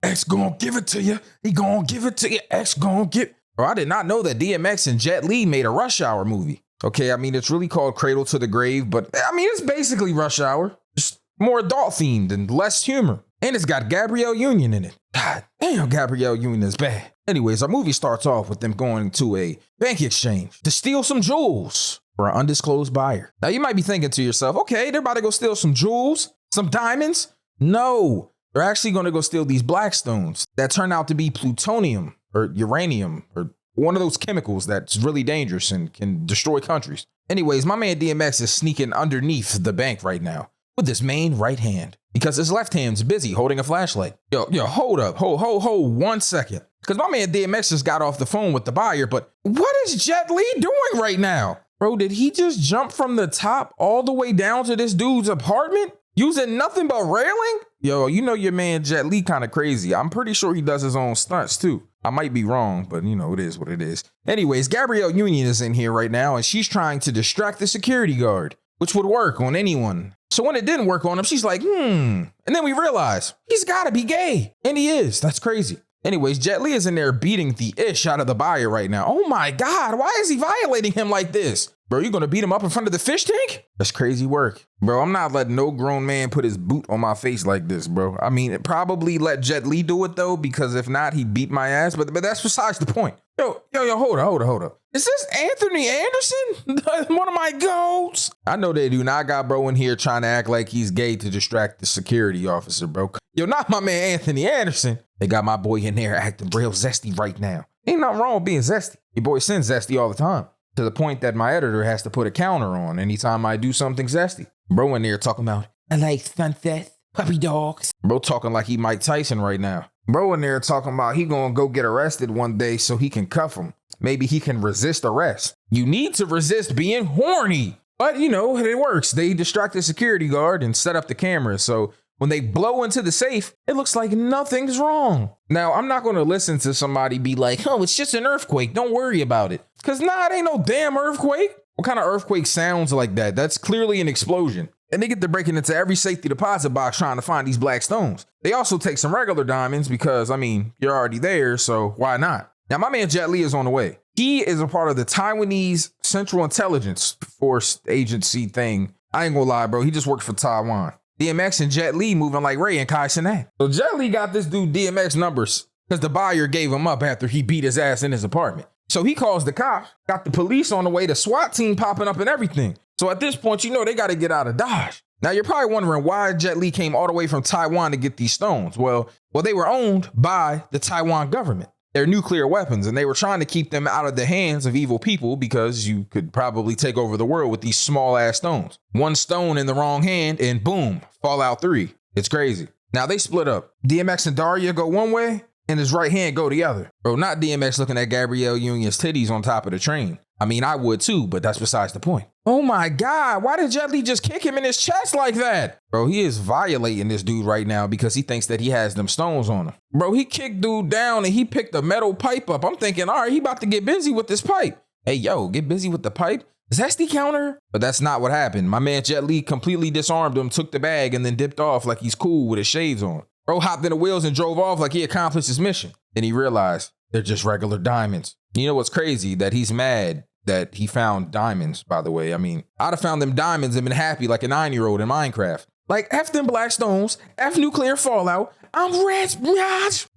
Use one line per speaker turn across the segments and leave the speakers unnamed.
X gonna give it to you. He gonna give it to you. X gonna give. Bro, I did not know that DMX and Jet Li made a Rush Hour movie. Okay, I mean, it's really called Cradle to the Grave, but I mean, it's basically Rush Hour. Just more adult themed and less humor. And it's got Gabrielle Union in it. God damn, Gabrielle Union is bad. Anyways, our movie starts off with them going to a bank exchange to steal some jewels for an undisclosed buyer. Now, you might be thinking to yourself, okay, they're about to go steal some jewels, some diamonds. No, they're actually going to go steal these black stones that turn out to be plutonium or uranium or one of those chemicals that's really dangerous and can destroy countries. Anyways, my man DMX is sneaking underneath the bank right now with his main right hand because his left hand's busy holding a flashlight. Yo, hold up. Hold 1 second. Because my man DMX just got off the phone with the buyer, but what is Jet Li doing right now? Bro, did he just jump from the top all the way down to this dude's apartment using nothing but railing? Yo, you know your man Jet Li kind of crazy. I'm pretty sure he does his own stunts too. I might be wrong, but you know, it is what it is. Anyways, Gabrielle Union is in here right now and she's trying to distract the security guard, which would work on anyone. So when it didn't work on him, she's like, And then we realize he's gotta be gay. And he is. That's crazy. Anyways, Jet Li is in there beating the ish out of the buyer right now. Oh my God, why is he violating him like this? Bro, you gonna beat him up in front of the fish tank? That's crazy work. Bro, I'm not letting no grown man put his boot on my face like this, bro. I mean, probably let Jet Li do it though, because if not, he'd beat my ass. But that's besides the point. Yo, hold up. Is this Anthony Anderson? One of my goats? I know they do not got bro in here trying to act like he's gay to distract the security officer, bro. Yo, not my man Anthony Anderson. They got my boy in there acting real zesty right now. Ain't nothing wrong with being zesty. Your boy sends zesty all the time. To the point that my editor has to put a counter on anytime I do something zesty. Bro in there talking about, I like sunsets, puppy dogs. Bro talking like he Mike Tyson right now. Bro in there talking about he gonna go get arrested one day so he can cuff him. Maybe he can resist arrest. You need to resist being horny. But you know, it works. They distract the security guard and set up the camera. So when they blow into the safe, it looks like nothing's wrong. Now, I'm not going to listen to somebody be like, oh, it's just an earthquake. Don't worry about it. Because nah, it ain't no damn earthquake. What kind of earthquake sounds like that? That's clearly an explosion. And they get to breaking into every safety deposit box trying to find these black stones. They also take some regular diamonds because, I mean, you're already there, so why not? Now, my man Jet Li is on the way. He is a part of the Taiwanese Central Intelligence Force agency thing. I ain't gonna lie, bro. He just works for Taiwan. DMX and Jet Li moving like Ray and Kai Cenat. So Jet Li got this dude DMX numbers because the buyer gave him up after he beat his ass in his apartment. So he calls the cops, got the police on the way, the SWAT team popping up and everything. So at this point, you know they got to get out of Dodge. Now you're probably wondering why Jet Li came all the way from Taiwan to get these stones. Well, they were owned by the Taiwan government. They're nuclear weapons, and they were trying to keep them out of the hands of evil people because you could probably take over the world with these small ass stones. One stone in the wrong hand and boom, Fallout 3. It's crazy. Now they split up. DMX and Daria go one way and his right hand go the other. Bro, not DMX looking at Gabrielle Union's titties on top of the train. I mean, I would too, but that's besides the point. Oh my God, why did Jet Li just kick him in his chest like that? Bro, he is violating this dude right now because he thinks that he has them stones on him. Bro, he kicked dude down and he picked a metal pipe up. I'm thinking, all right, he about to get busy with this pipe. Hey, yo, get busy with the pipe? Zesty counter? But that's not what happened. My man Jet Li completely disarmed him, took the bag, and then dipped off like he's cool with his shades on. Bro hopped in the wheels and drove off like he accomplished his mission. Then he realized they're just regular diamonds. You know what's crazy? That he's mad that he found diamonds, by the way. I mean, I'd have found them diamonds and been happy like a 9-year-old in Minecraft. Like, F them black stones, F nuclear fallout, I'm rich.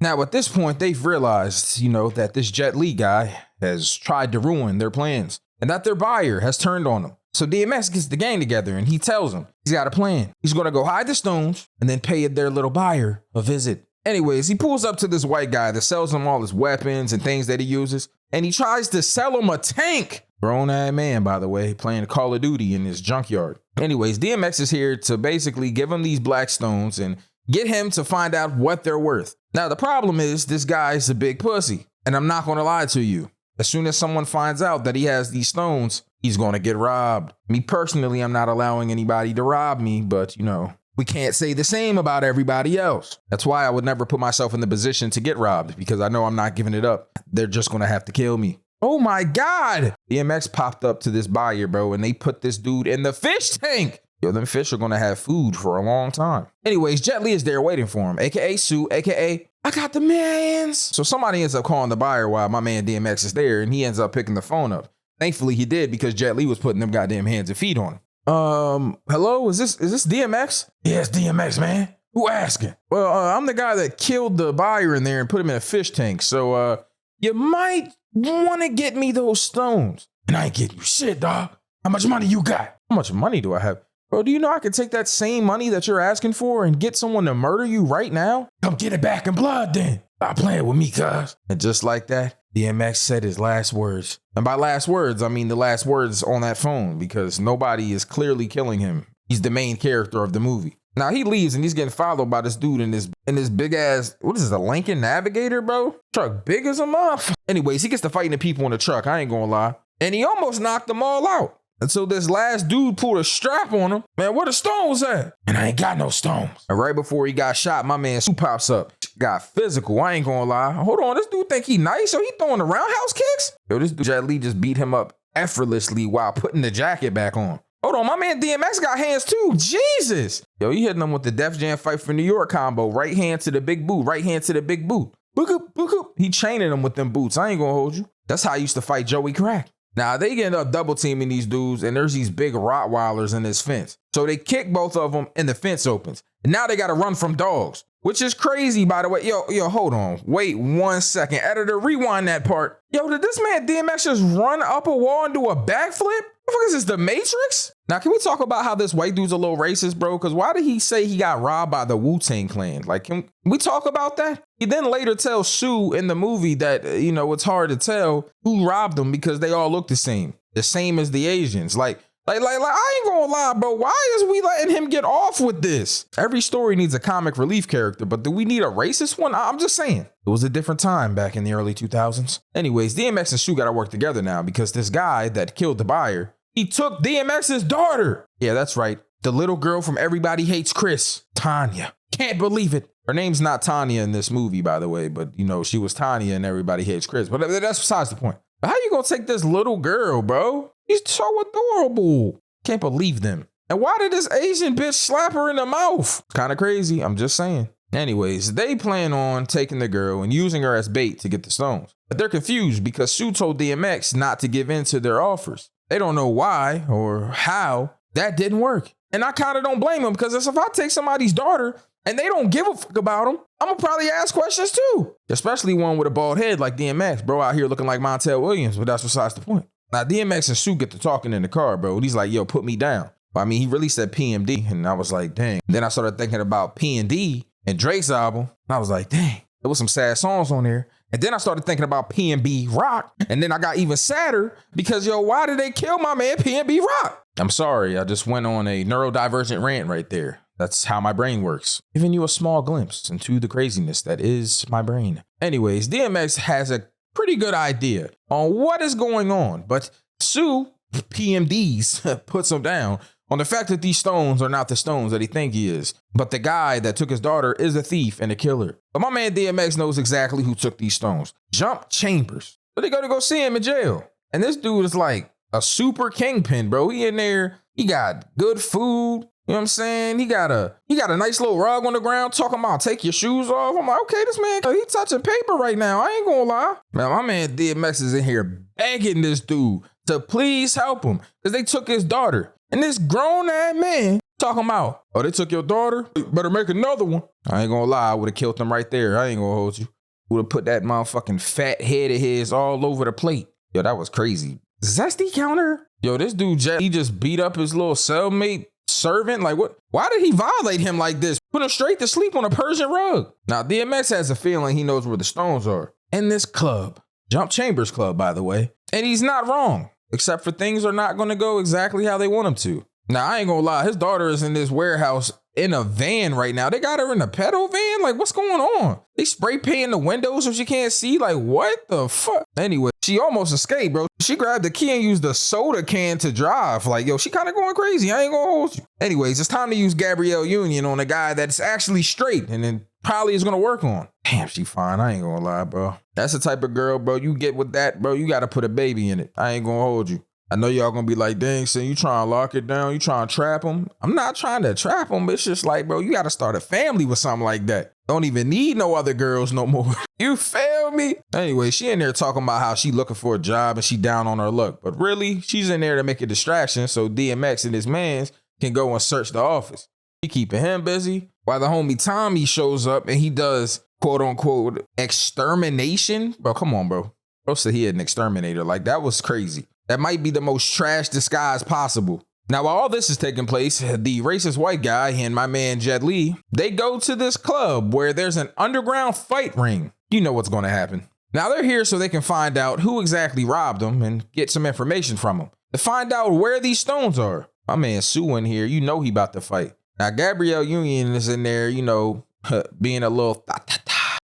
Now, at this point, they've realized, you know, that this Jet Li guy has tried to ruin their plans and that their buyer has turned on them. So DMX gets the gang together and he tells them he's got a plan. He's going to go hide the stones and then pay their little buyer a visit. Anyways, he pulls up to this white guy that sells him all his weapons and things that he uses. And he tries to sell him a tank. Grown-ass man, by the way, playing Call of Duty in his junkyard. Anyways, DMX is here to basically give him these black stones and get him to find out what they're worth. Now, the problem is this guy's a big pussy. And I'm not going to lie to you. As soon as someone finds out that he has these stones, he's going to get robbed. Me personally, I'm not allowing anybody to rob me, but you know, we can't say the same about everybody else. That's why I would never put myself in the position to get robbed because I know I'm not giving it up. They're just going to have to kill me. Oh my God. DMX popped up to this buyer, bro, and they put this dude in the fish tank. Yo, them fish are going to have food for a long time. Anyways, Jet Li is there waiting for him, aka Sue, aka I got the mans. So somebody ends up calling the buyer while my man DMX is there, and he ends up picking the phone up. Thankfully he did, because Jet Li was putting them goddamn hands and feet on him. Hello, is this DMX? Yeah, it's DMX, man. Who asking? Well, I'm the guy that killed the buyer in there and put him in a fish tank. So, you might want to get me those stones. And I ain't getting you shit, dog. How much money you got? How much money do I have? Bro, do you know I could take that same money that you're asking for and get someone to murder you right now? Come get it back in blood then. Stop playing with me, cuz. And just like that, DMX said his last words. And by last words, I mean the last words on that phone, because nobody is clearly killing him. He's the main character of the movie. Now he leaves and he's getting followed by this dude in this big ass, what is this, a Lincoln Navigator, bro? Truck big as a muff. Anyways, he gets to fighting the people in the truck, I ain't gonna lie. And he almost knocked them all out. Until this last dude pulled a strap on him. Man, where the stones at? And I ain't got no stones. And right before he got shot, my man Sue pops up. Got physical, I ain't gonna lie. Hold on, this dude think he nice? Yo, he throwing the roundhouse kicks? Yo, this dude Jet Li just beat him up effortlessly while putting the jacket back on. Hold on, my man DMX got hands too. Jesus. Yo, he hitting him with the Def Jam Fight for New York combo. Right hand to the big boot, right hand to the big boot. Book up, book up. He chaining him with them boots. I ain't gonna hold you. That's how I used to fight Joey Crack. Now, they end up double teaming these dudes, and there's these big Rottweilers in this fence. So they kick both of them, and the fence opens. And now they got to run from dogs, which is crazy, by the way. Yo, hold on. Wait 1 second. Editor, rewind that part. Yo, did this man DMX just run up a wall and do a backflip? What the fuck is this, The Matrix? Now, can we talk about how this white dude's a little racist, bro? Because why did he say he got robbed by the Wu-Tang Clan? Like, can we talk about that? He then later tells Sue in the movie that, it's hard to tell who robbed them because they all look the same as the Asians. Like, I ain't gonna lie, bro. Why is we letting him get off with this? Every story needs a comic relief character, but do we need a racist one? I'm just saying. It was a different time back in the early 2000s. Anyways, DMX and Sue gotta work together now because this guy that killed the buyer, he took DMX's daughter. Yeah, that's right. The little girl from Everybody Hates Chris, Tanya. Can't believe it. Her name's not Tanya in this movie, by the way, but she was Tanya in Everybody Hates Chris. But that's besides the point. How you gonna take this little girl, bro? She's so adorable. Can't believe them. And why did this Asian bitch slap her in the mouth? Kind of crazy, I'm just saying. Anyways, they plan on taking the girl and using her as bait to get the stones. But they're confused because Sue told DMX not to give in to their offers. They don't know why or how that didn't work. And I kind of don't blame them, because if I take somebody's daughter and they don't give a fuck about them, I'm gonna probably ask questions too. Especially one with a bald head like DMX, bro, out here looking like Montel Williams, but that's besides the point. Now, DMX and Sue get to talking in the car, bro. And he's like, yo, put me down. But I mean, he really said PMD, and I was like, dang. Then I started thinking about P&D and Drake's album, and I was like, dang, there was some sad songs on there. And then I started thinking about P&B Rock, and then I got even sadder because, why did they kill my man P&B Rock? I'm sorry, I just went on a neurodivergent rant right there. That's how my brain works. Giving you a small glimpse into the craziness that is my brain. Anyways, DMX has a pretty good idea on what is going on, but Sue, PMDs, puts him down on the fact that these stones are not the stones that he think he is, but the guy that took his daughter is a thief and a killer. But my man DMX knows exactly who took these stones. Jump Chambers. So they go see him in jail. And this dude is like a super kingpin, bro. He in there, he got good food. You know what I'm saying? He got a nice little rug on the ground talking about take your shoes off. I'm like, okay, this man, he touching paper right now. I ain't gonna lie. Man, my man DMX is in here begging this dude to please help him because they took his daughter. And this grown ass man talking about, oh, they took your daughter? You better make another one. I ain't gonna lie, I would have killed him right there. I ain't gonna hold you. Would have put that motherfucking fat head of his all over the plate. Yo, that was crazy. Zesty counter? Yo, this dude, he just beat up his little cellmate servant. Like, what? Why did he violate him like this? Put him straight to sleep on a Persian rug. Now, DMX has a feeling he knows where the stones are. In this club. Jump Chambers Club, by the way. And he's not wrong. Except for things are not going to go exactly how they want them to. Now, I ain't gonna lie. His daughter is in this warehouse in a van right now. They got her in a pedo van? Like, what's going on? They spray painting the windows so she can't see? Like, what the fuck? Anyway, she almost escaped, bro. She grabbed the key and used the soda can to drive. Like, yo, she kind of going crazy. I ain't gonna hold you. Anyways, it's time to use Gabrielle Union on a guy that's actually straight and then probably is gonna work on. Damn, she fine. I ain't gonna lie, bro. That's the type of girl, bro. You get with that, bro, you gotta put a baby in it. I ain't gonna hold you. I know y'all gonna be like, dang, son, you trying to lock it down? You trying to trap him? I'm not trying to trap him, but it's just like, bro, you got to start a family with something like that. Don't even need no other girls no more. You feel me? Anyway, she in there talking about how she looking for a job and she down on her luck. But really, she's in there to make a distraction so DMX and his mans can go and search the office. She keeping him busy while the homie Tommy shows up and he does quote unquote extermination. Bro, come on, bro. Bro said he an exterminator. Like, that was crazy. That might be the most trash disguise possible. Now, while all this is taking place, the racist white guy and my man Jet Li, they go to this club where there's an underground fight ring. You know what's going to happen. Now, they're here so they can find out who exactly robbed them and get some information from them. To find out where these stones are. My man Sue in here, you know he about to fight. Now, Gabrielle Union is in there, you know, being a little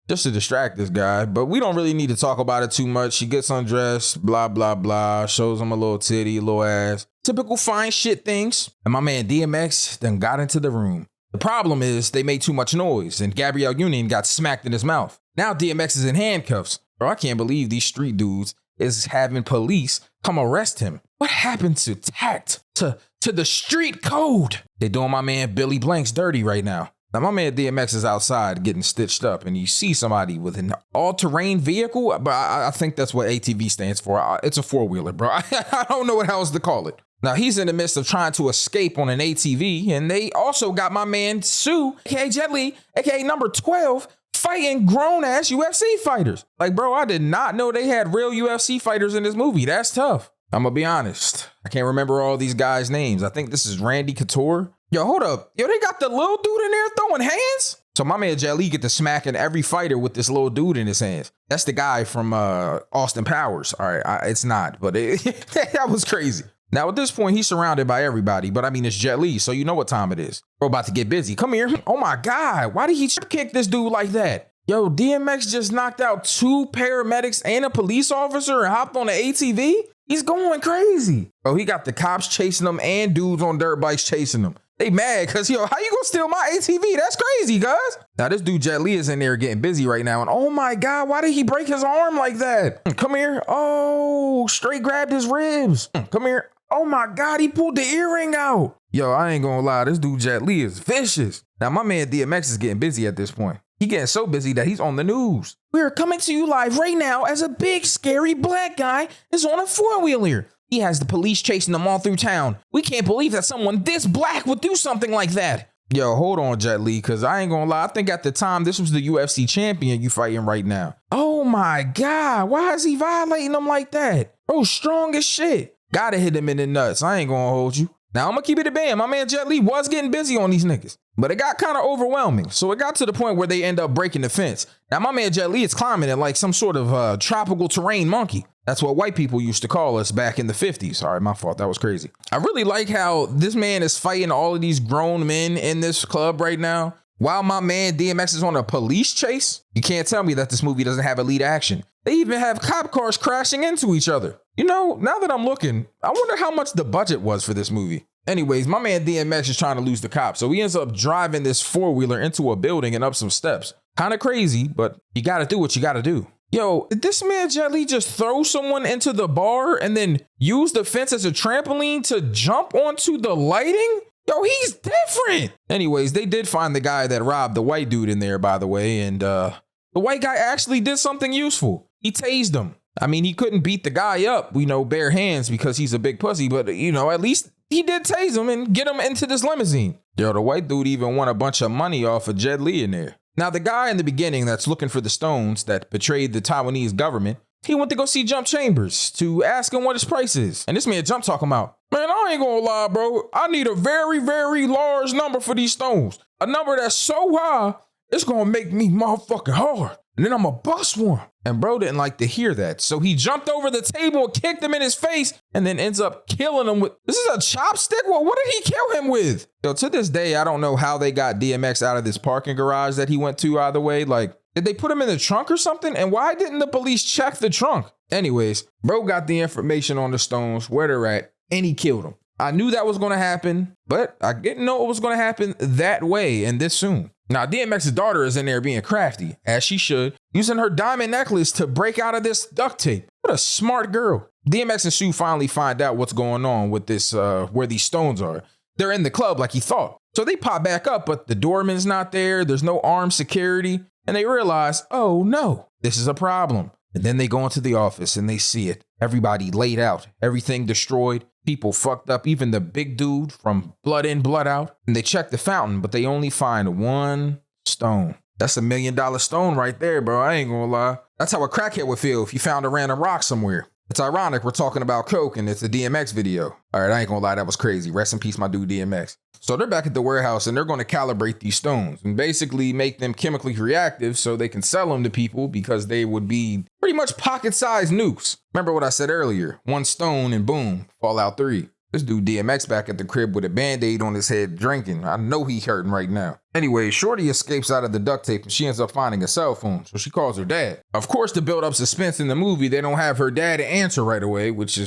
just to distract this guy, but we don't really need to talk about it too much. She gets undressed, blah, blah, blah, shows him a little titty, a little ass. Typical fine shit things. And my man DMX then got into the room. The problem is they made too much noise and Gabrielle Union got smacked in his mouth. Now DMX is in handcuffs. Bro, I can't believe these street dudes is having police come arrest him. What happened to tact, to the street code? They doing my man Billy Blanks dirty right now. Now, my man DMX is outside getting stitched up and you see somebody with an all-terrain vehicle, but I think that's what ATV stands for. It's a four-wheeler, bro. I don't know what else to call it. Now, he's in the midst of trying to escape on an ATV, and they also got my man Sue, aka Jet Li, aka number 12, fighting grown-ass UFC fighters. Like, bro, I did not know they had real UFC fighters in this movie. That's tough. I'm gonna be honest. I can't remember all these guys' names. I think this is Randy Couture. Yo, hold up. Yo, they got the little dude in there throwing hands? So my man Jet Li get to smacking every fighter with this little dude in his hands. That's the guy from Austin Powers. All right, it's not, but that was crazy. Now, at this point, he's surrounded by everybody, but I mean, it's Jet Li, so you know what time it is. Bro, about to get busy. Come here. Oh my God, why did he kick this dude like that? Yo, DMX just knocked out 2 paramedics and a police officer and hopped on an ATV? He's going crazy. Bro, he got the cops chasing him and dudes on dirt bikes chasing him. They mad because, yo, how you gonna steal my ATV? That's crazy, guys. Now, this dude Jet Li is in there getting busy right now. And oh my God, why did he break his arm like that? Come here. Oh, straight grabbed his ribs. Come here. Oh my God, he pulled the earring out. Yo, I ain't gonna lie, this dude Jet Li is vicious. Now, my man DMX is getting busy at this point. He getting so busy that he's on the news. We're coming to you live right now as a big, scary black guy is on a four-wheeler. He has the police chasing him all through town. We can't believe that someone this black would do something like that. Yo, hold on, Jet Li, because I ain't gonna lie. I think at the time, this was the UFC champion you fighting right now. Oh my God, why is he violating him like that? Bro, strong as shit. Gotta hit him in the nuts. I ain't gonna hold you. Now, I'm gonna keep it a band. My man Jet Li was getting busy on these niggas, but it got kind of overwhelming. So it got to the point where they end up breaking the fence. Now, my man Jet Li is climbing it like some sort of tropical terrain monkey. That's what white people used to call us back in the 50s. All right, my fault. That was crazy. I really like how this man is fighting all of these grown men in this club right now, while my man DMX is on a police chase. You can't tell me that this movie doesn't have elite action. They even have cop cars crashing into each other. You know, now that I'm looking, I wonder how much the budget was for this movie. Anyways, my man DMX is trying to lose the cops, so he ends up driving this four-wheeler into a building and up some steps. Kind of crazy, but you gotta do what you gotta do. Yo, did this man Jet Li just throw someone into the bar and then use the fence as a trampoline to jump onto the lighting? Yo, he's different. Anyways, they did find the guy that robbed the white dude in there, by the way, and the white guy actually did something useful. He tased him. I mean, he couldn't beat the guy up, bare hands because he's a big pussy, but, at least he did tase him and get him into this limousine. Yo, the white dude even won a bunch of money off of Jet Li in there. Now, the guy in the beginning that's looking for the stones that betrayed the Taiwanese government, he went to go see Jump Chambers to ask him what his price is. And this man Jump talking about, man, I ain't gonna lie, bro. I need a very, very large number for these stones. A number that's so high, it's gonna make me motherfucking hard. And then I'm gonna bust one. And bro didn't like to hear that. So he jumped over the table and kicked him in his face and then ends up killing him with, this is a chopstick? Well, what did he kill him with? Yo, to this day, I don't know how they got DMX out of this parking garage that he went to either way. Like, did they put him in the trunk or something? And why didn't the police check the trunk? Anyways, bro got the information on the stones, where they're at, and he killed him. I knew that was gonna happen, but I didn't know it was gonna happen that way and this soon. Now, DMX's daughter is in there being crafty, as she should, using her diamond necklace to break out of this duct tape. What a smart girl. DMX and Sue finally find out what's going on with this, where these stones are. They're in the club like he thought. So they pop back up, but the doorman's not there. There's no armed security. And they realize, oh no, this is a problem. And then they go into the office and they see it. Everybody laid out, everything destroyed, people fucked up, even the big dude from Blood In, Blood Out. And they check the fountain, but they only find one stone. That's $1 million stone right there, bro. I ain't gonna lie. That's how a crackhead would feel if you found a random rock somewhere. It's ironic we're talking about coke and it's a DMX video. All right, I ain't gonna lie, that was crazy. Rest in peace, my dude DMX. So they're back at the warehouse and they're gonna calibrate these stones and basically make them chemically reactive so they can sell them to people because they would be pretty much pocket-sized nukes. Remember what I said earlier, one stone and boom, Fallout 3. This dude DMX back at the crib with a band-aid on his head drinking. I know he hurting right now. Anyway, Shorty escapes out of the duct tape and she ends up finding a cell phone, so she calls her dad. Of course, to build up suspense in the movie, they don't have her dad answer right away, which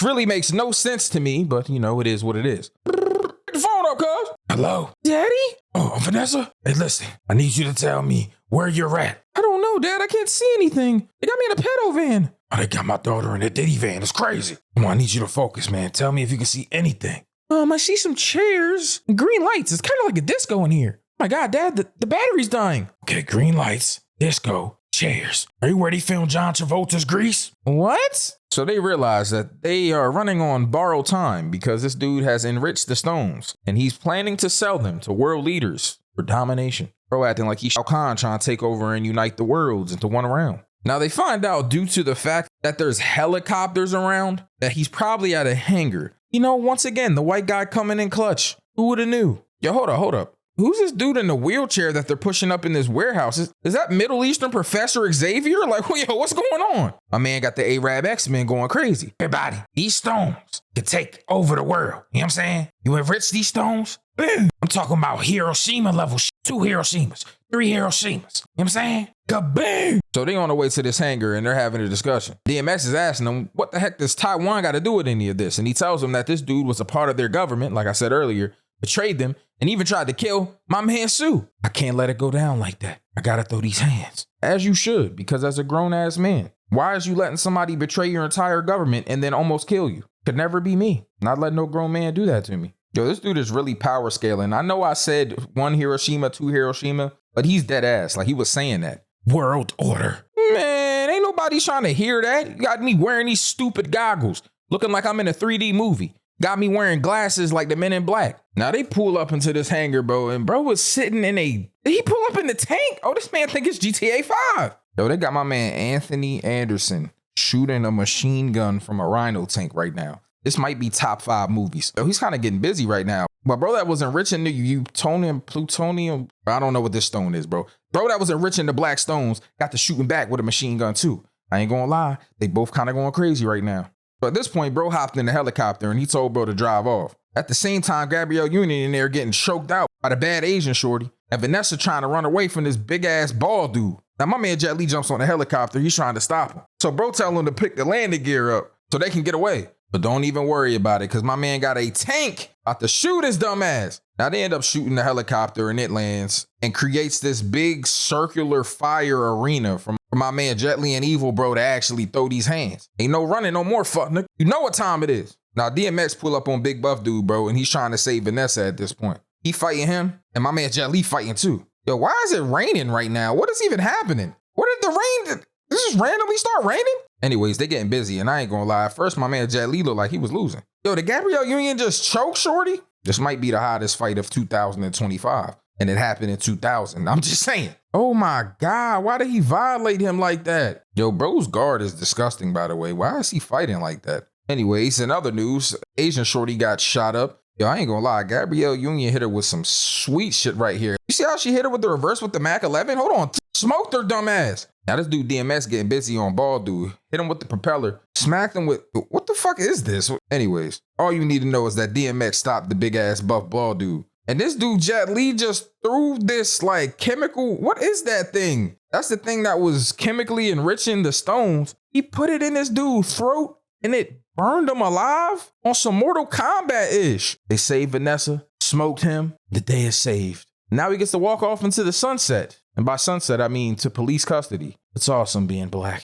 really makes no sense to me, but you know, it is what it is. Pick the phone up, cuz. Hello? Daddy? Oh, Vanessa? Hey, listen, I need you to tell me where you're at. I don't know, Dad. I can't see anything. They got me in a pedo van. Oh, they got my daughter in a Diddy van. It's crazy. Come on, I need you to focus, man. Tell me if you can see anything. I see some chairs and green lights. It's kind of like a disco in here. Oh my God, Dad, the battery's dying. Okay, green lights, disco, chairs. Are you where they filmed John Travolta's Grease? What? So they realize that they are running on borrowed time because this dude has enriched the stones and he's planning to sell them to world leaders for domination. Bro acting like he's Shao Kahn trying to take over and unite the worlds into one realm. Now they find out due to the fact that there's helicopters around that he's probably at a hangar. You know, once again, the white guy coming in clutch. Who would have knew? Yo, hold up. Who's this dude in the wheelchair that they're pushing up in this warehouse? Is that Middle Eastern Professor Xavier? Like, yo, what's going on? My man got the Arab X-Men going crazy. Everybody, these stones could take over the world. You know what I'm saying? You enrich these stones? Boom. I'm talking about Hiroshima level shit. 2 Hiroshimas, 3 Hiroshimas. You know what I'm saying? Kaboom! So they on the way to this hangar and they're having a discussion. DMX is asking them, what the heck does Taiwan got to do with any of this? And he tells them that this dude was a part of their government, like I said earlier, betrayed them, and even tried to kill my man Sue. I can't let it go down like that. I gotta throw these hands. As you should, because as a grown-ass man, why is you letting somebody betray your entire government and then almost kill you? Could never be me. Not letting no grown man do that to me. Yo, this dude is really power scaling. I know I said 1 Hiroshima, 2 Hiroshima, but he's dead ass. Like he was saying that. World order. Man, ain't nobody trying to hear that. You got me wearing these stupid goggles, looking like I'm in a 3D movie. Got me wearing glasses like the Men in Black. Now they pull up into this hangar, bro, and bro was sitting in did he pull up in the tank? Oh, this man think it's GTA 5. Yo, they got my man Anthony Anderson shooting a machine gun from a rhino tank right now. This might be top 5 movies. Yo, he's kind of getting busy right now. But bro, that was enriching the plutonium. I don't know what this stone is, bro. Bro, that was enriching the black stones. Got to shooting back with a machine gun too. I ain't gonna lie. They both kind of going crazy right now. So at this point, bro hopped in the helicopter and he told bro to drive off. At the same time, Gabrielle Union in there getting choked out by the bad Asian shorty. And Vanessa trying to run away from this big ass bald dude. Now my man Jet Li jumps on the helicopter. He's trying to stop him. So bro tell him to pick the landing gear up so they can get away. But don't even worry about it because my man got a tank about to shoot his dumb ass. Now they end up shooting the helicopter and it lands and creates this big circular fire arena for my man Jet Li and Evil Bro to actually throw these hands. Ain't no running no more, fuck nigga. You know what time it is. Now DMX pull up on Big Buff Dude, bro, and he's trying to save Vanessa at this point. He fighting him and my man Jet Li fighting too. Yo, why is it raining right now? What is even happening? What did the rain, did this just randomly start raining? Anyways, they getting busy, and I ain't gonna lie. At first, my man Jet Li looked like he was losing. Yo, did Gabrielle Union just choke Shorty? This might be the hottest fight of 2025, and it happened in 2000. I'm just saying. Oh my God, why did he violate him like that? Yo, bro's guard is disgusting, by the way. Why is he fighting like that? Anyways, in other news, Asian Shorty got shot up. Yo, I ain't gonna lie. Gabrielle Union hit her with some sweet shit right here. You see how she hit her with the reverse with the Mac 11? Hold on. Smoked her dumb ass. Now this dude DMX getting busy on bald dude. Hit him with the propeller. Smacked him with, what the fuck is this? Anyways, all you need to know is that DMX stopped the big ass buff bald dude. And this dude Jet Li just threw this like chemical, what is that thing? That's the thing that was chemically enriching the stones. He put it in this dude's throat and it burned him alive on some Mortal Kombat-ish. They saved Vanessa, smoked him. The day is saved. Now he gets to walk off into the sunset. And by sunset, I mean to police custody. It's awesome being black.